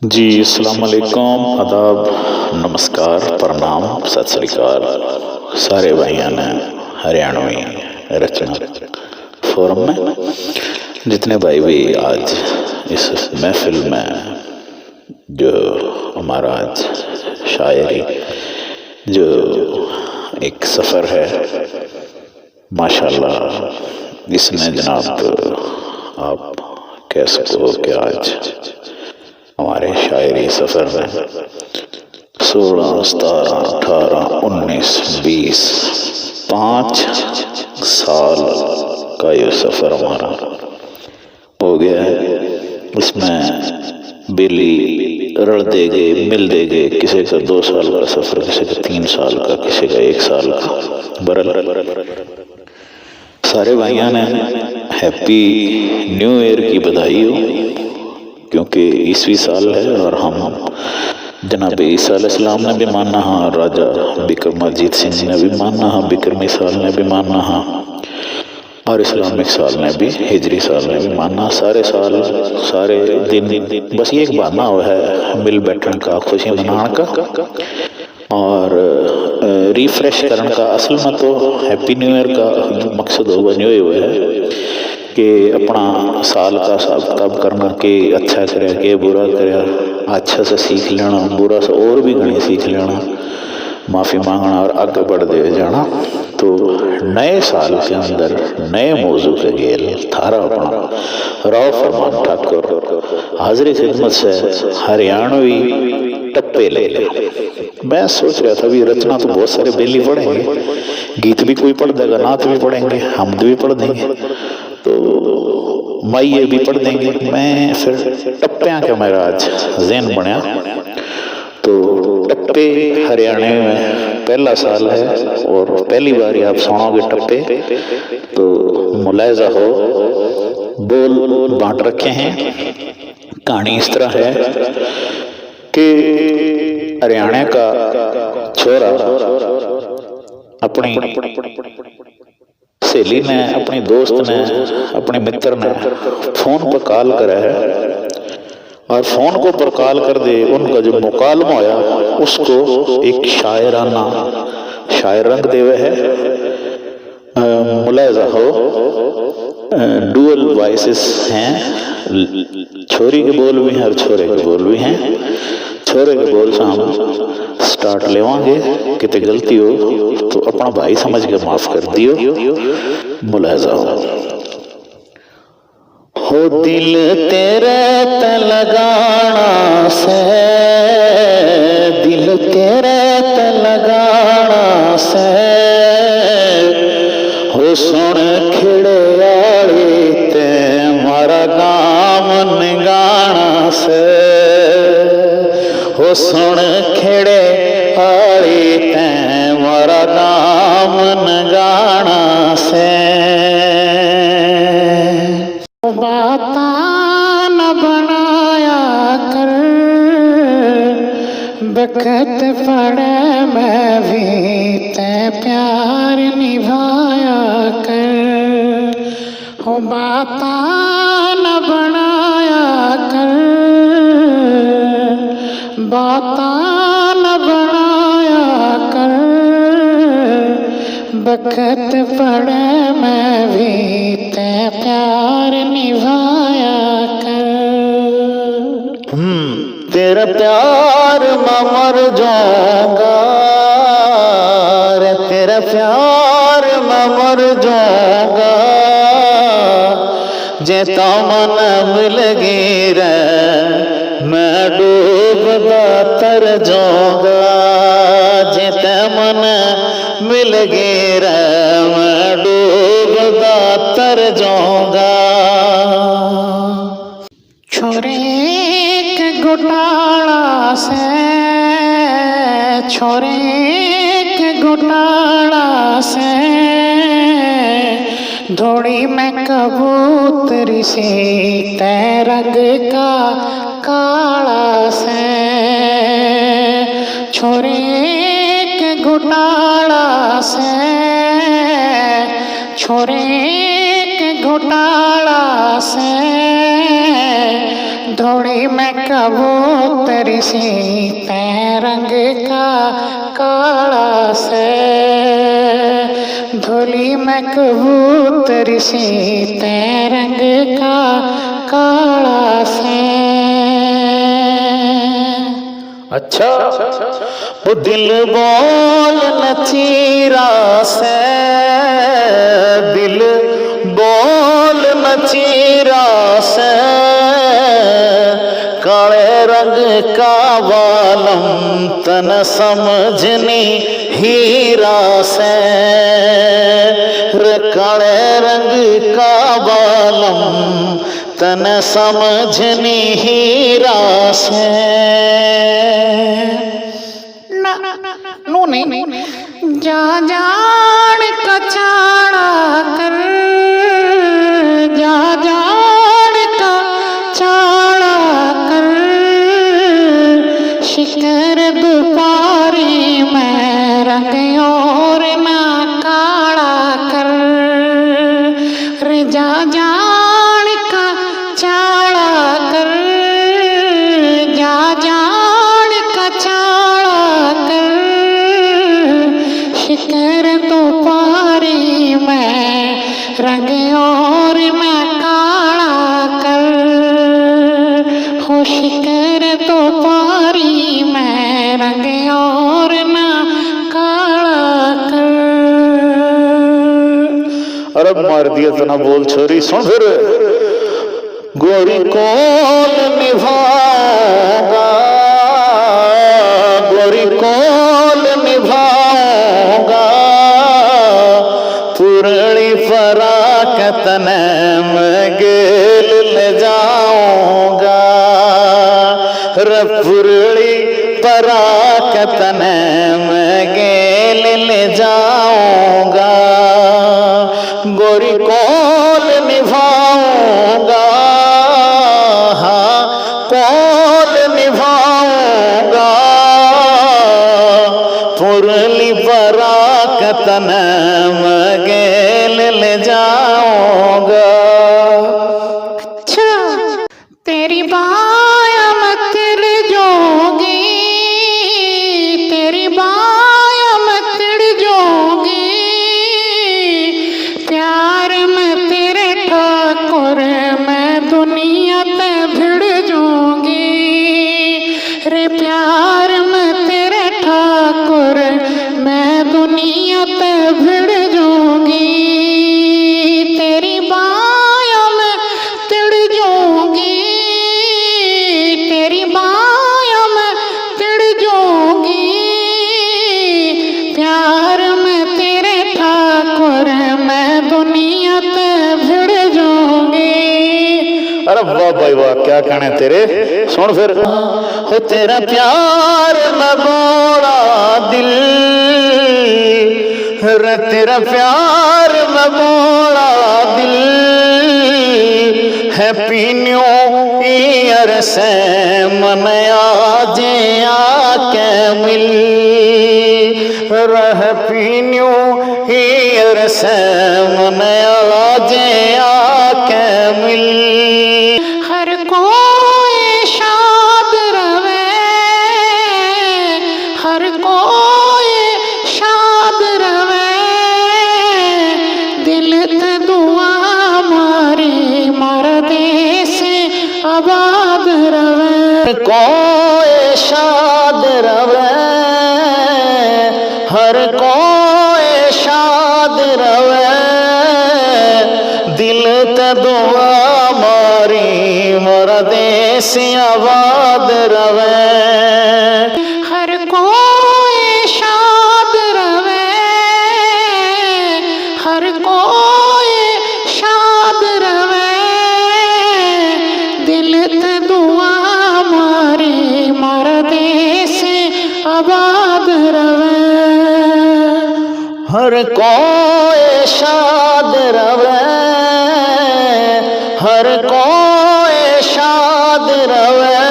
जी अस्सलाम वालेकुम, आदाब, नमस्कार, प्रणाम, सत श्री अकाल सारे भाइयों ने हरियाणवी रचना फोरम में जितने भाई भी आज इस महफिल में जो हमारा आज शायरी जो एक सफ़र है माशाल्लाह इसमें जनाब आप कह सको कि आज हमारे शायरी सफ़र में 16, 17, 18, 19, 20 5 साल का ये सफ़र हमारा हो गया है। इसमें बेली रल देगे मिल देगे, किसी का 2 साल का सफ़र, किसी का 3 साल का, किसी का 1 साल का। बरल सारे भाइयों ने हैप्पी न्यू ईयर की बधाई हो, क्योंकि ईसवी साल है और हम जनाब ईसा अलैहिस्सलाम ने भी माना हाँ, राजा विक्रमाजीत सिंह ने भी माना हाँ, विक्रमी साल ने भी माना हाँ, और इस्लामिक साल ने भी, हिजरी साल ने भी माना। सारे साल सारे दिन बस ये एक बहाना हुआ है मिल बैठने का, खुशी मनाने का और रिफ्रेश करने का। असल में तो हैप्पी न्यू ईयर का मकसद होगा न्यू ईयर है कि अपना साल का हिसाब किताब करना कि अच्छा करे कि बुरा करे, अच्छा से सीख लेना, बुरा से और भी घनी सीख लेना, माफ़ी मांगना और आगे बढ़ दे जाना। तो नए साल के अंदर नए मौजू के गेल थारा अपना राव फरमान ठाकुर हाजिरी खिदमत से हरियाणवी टप्पे ले ले। मैं सोच रहा था भी रचना तो बहुत सारे बेली पढ़ेंगे, गीत भी कोई पढ़ देगा, नात भी पढ़ेंगे, हमद भी पढ़ देंगे, तो माइये भी पढ़ देंगे। मैं फिर टप्पियाँ क्या मेरा आज ज़हन बनया, तो टप्पे हरियाणा में पहला साल है और पहली बार आप सुनोगे टप्पे, तो मुलायजा हो बोल बांट रखे हैं। कहानी इस तरह है कि हरियाणा का छोरा अपनी सहेली ने, अपने दोस्त ने, अपने मित्र ने फोन पर कॉल करा है और फोन को पर कॉल कर दे उनका जो मुकालमा होया उसको एक शायराना शायर रंग देवे है। मुलायजा हो डुअल वॉइसेस हैं, छोरी के बोल भी हैं और छोरे के बोल भी हैं। छोरे के बोल से हम स्टार्ट लेवांगे, कितने गलती हो तो अपना भाई समझ के माफ कर दियो। मुलायजा हो दिल तेरे ते लगाना से, दिल तेरे ते लगाना से, हो सुन खिड़े आली ते मारा गाम निगाना से, हो सुन खिड़े आली ते मारा गाम निगाना से। बाता न बनाया कर बखत पड़े, मैं भी ते प्यार निभाया कर। हो बाता न बनाया कर, बाता न बनाया कर, बखत पड़े, मैं भी ते प्यार निभाया कर। तेरा प्यार मैं मर जाऊंगा रे, तेरा प्यार मैं मर जाऊंगा, जे तो मन मिलगी रे मैं डूबदा तर जाऊंगा, जे ते मन मिलगी रे मैं डूबदा तर जाऊंगा। छोरे के घोटाला से, छोरे के घोटाला से, धोड़ी में कबूतरी सी ते रंग का काला से। छोरे के घोटाला से, छोरे के घोटाला से, धोड़ी में कबूतर सी रंग का काला से, धोली में कबूतर सी रंग का काला से। अच्छा, वो दिल बोल नचीरा से, दिल बोल नचीरा से, काले रंग का बालम तन समझनी हीरा से, काले रंग का बालम तन समझनी हीरा से। नो नहीं, जा जान कचाड़ा कर, जा जान का चाड़ा कर, शिकर दुपारी में रंग और ना काड़ा कर, रे जा जान का चाड़ा कर, जा जान का चाड़ा कर, शिकर तो पारी में रंग और मैं काला कर, हो शिकर तो पारी में रंग और ना काला कर। अरे मार दिया तो ना बोल छोरी, सुन फिर। गोरी कौन निभाऊंगा, गोरी कौन निभाऊंगा, पुरली फराक तने मैं गेल ले जाऊंगा, रे पुरली फराक तने मैं गेल ले जाऊंगा, गोरी कौन निभाऊंगा, हाँ कौन निभाऊंगा, पुरली फराक तने मैं गेल ले जाऊंगा। अच्छा, तेरी बाया मत जोगी, तेरी बाया मत जोगी, प्यार में तेरे ठाकुर मैं दुनिया पे भिड़ जाऊंगी, रे प्यार में तेरे ठाकुर मैं दुनिया पे भिड़ जाऊंगी, तेरी बाया में तिड़ जाऊंगी, तेरी बाया में तिड़ जाऊंगी, प्यार में तेरे ठाकुर मैं दुनिया पे भिड़ जाऊंगी। अरे वाह भाई वाह, क्या कहने तेरे, सुन फिर। हो तेरा प्यार में बोला दिल, रे तेरा प्यार में बोला दिल, है पीन्यो ईयर से मन आज आके मिल, रह पीन्यो ईयर से मन आज आके मिल। हर कोई शाद रवे, हर कोई शाद रवे, दिल ते दुआ मारी मर देश आबाद रवे, कोई शाद रवे, हर कोई शाद रवे, दिल ते दुआ मारी मोर देश आबाद रवे, हर कोई शाद रवे, हर कोई शाद रवे, दिल ते दुआ मारी मर देश आबाद रवे, हर कोई शाद रवे, हर कोई शाद रवे,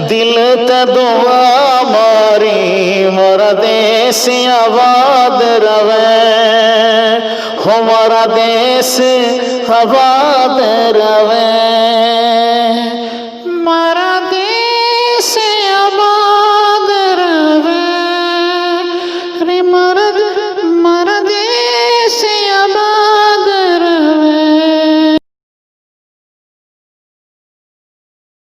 दिल ते दुआ मारी मोर देश आबाद रवे, हमारा देश आबाद रवे।